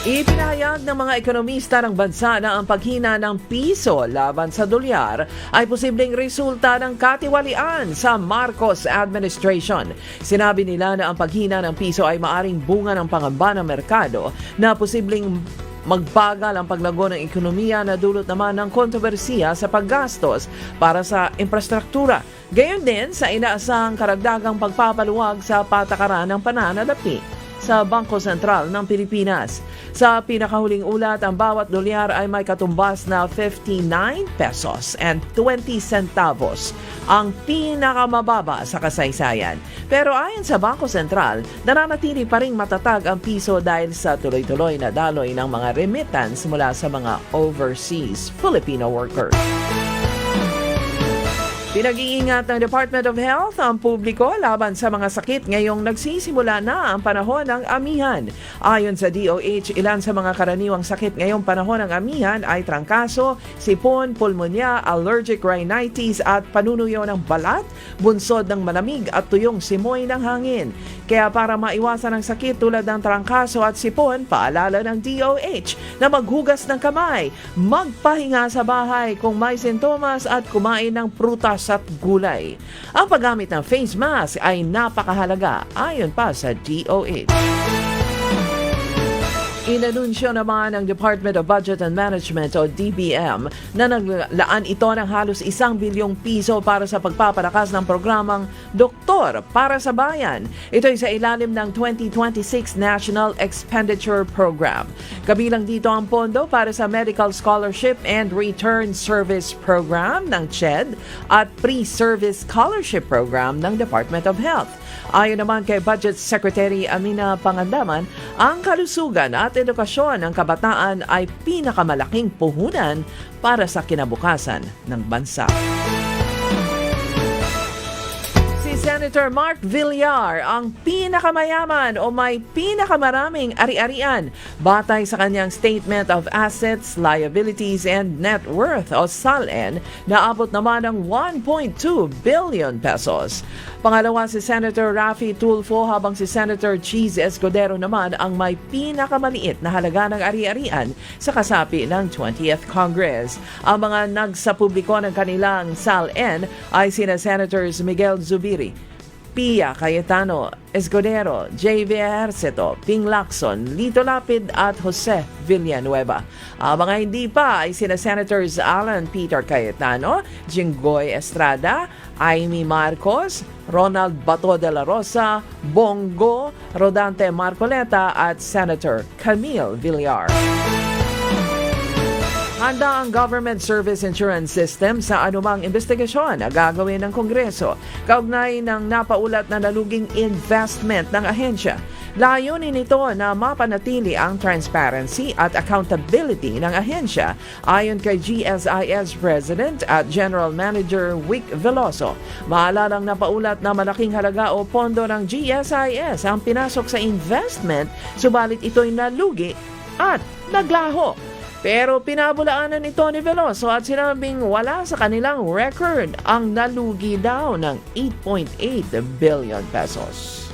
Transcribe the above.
Ipinahayag ng mga ekonomista ng bansa na ang paghina ng piso laban sa dolyar ay posibleng resulta ng katiwalian sa Marcos administration. Sinabi nila na ang paghina ng piso ay maaring bunga ng pangamba ng merkado na posibleng magbagal ang paglago ng ekonomiya na dulot naman ng kontrobersiya sa paggastos para sa infrastruktura. Gayon din sa inaasahang karagdagang pagpapaluwag sa patakaran ng pananalapi sa Bangko Sentral ng Pilipinas. Sa pinakahuling ulat, ang bawat dolyar ay may katumbas na 59 pesos and 20 centavos, ang pinakamababa sa kasaysayan. Pero ayon sa Bangko Sentral, nananatili pa ring matatag ang piso dahil sa tuloy-tuloy na daloy ng mga remittance mula sa mga overseas Filipino workers. Pinag-iingat ng Department of Health ang publiko laban sa mga sakit ngayong nagsisimula na ang panahon ng amihan. Ayon sa DOH, ilan sa mga karaniwang sakit ngayong panahon ng amihan ay trangkaso, sipon, pulmonya, allergic rhinitis at panunuyo ng balat, bunsod ng malamig at tuyong simoy ng hangin. Kaya para maiwasan ang sakit tulad ng trangkaso at sipon, paalala ng DOH na maghugas ng kamay, magpahinga sa bahay kung may sintomas at kumain ng prutas at gulay. Ang paggamit ng face mask ay napakahalaga ayon pa sa DOH. Inanunsyo naman ng Department of Budget and Management o DBM na naglaan ito ng halos 1 bilyong piso para sa pagpapalakas ng programang Doktor para sa Bayan. Ito ay sa ilalim ng 2026 National Expenditure Program. Kabilang dito ang pondo para sa Medical Scholarship and Return Service Program ng CHED at Pre-Service Scholarship Program ng Department of Health. Ayon naman kay Budget Secretary Amina Pangandaman, ang kalusugan at edukasyon ng kabataan ay pinakamalaking puhunan para sa kinabukasan ng bansa. Senator Mark Villar ang pinakamayaman o may pinakamaraming ari-arian batay sa kanyang Statement of Assets, Liabilities and Net Worth o SALN na abot naman ng 1.2 billion pesos. Pangalawa si Senator Raffy Tulfo habang si Senator Cheese Escudero naman ang may pinakamaliit na halaga ng ari-arian sa kasapi ng 20th Congress. Ang mga nagsapubliko ng kanilang SALN ay sina Senators Miguel Zubiri, Pia Cayetano, Escudero, J.V. Ejercito, Ping Lacson, Lito Lapid at Jose Villanueva. Ang mga hindi pa ay sina Senators Alan Peter Cayetano, Jinggoy Estrada, Amy Marcos, Ronald Bato de la Rosa, Bongo, Rodante Marcoleta at Senator Camille Villar. Handa ang Government Service Insurance System sa anumang investigasyon na gagawin ng Kongreso kaugnay ng napaulat na naluging investment ng ahensya. Layunin nito na mapanatili ang transparency at accountability ng ahensya ayon kay GSIS President at General Manager Wick Veloso. Maalalang napaulat na malaking halaga o pondo ng GSIS ang pinasok sa investment, subalit ito'y nalugi at naglaho. Pero pinabulaanan ito ni Veloso at sinabing wala sa kanilang record ang nalugi daw ng 8.8 billion pesos.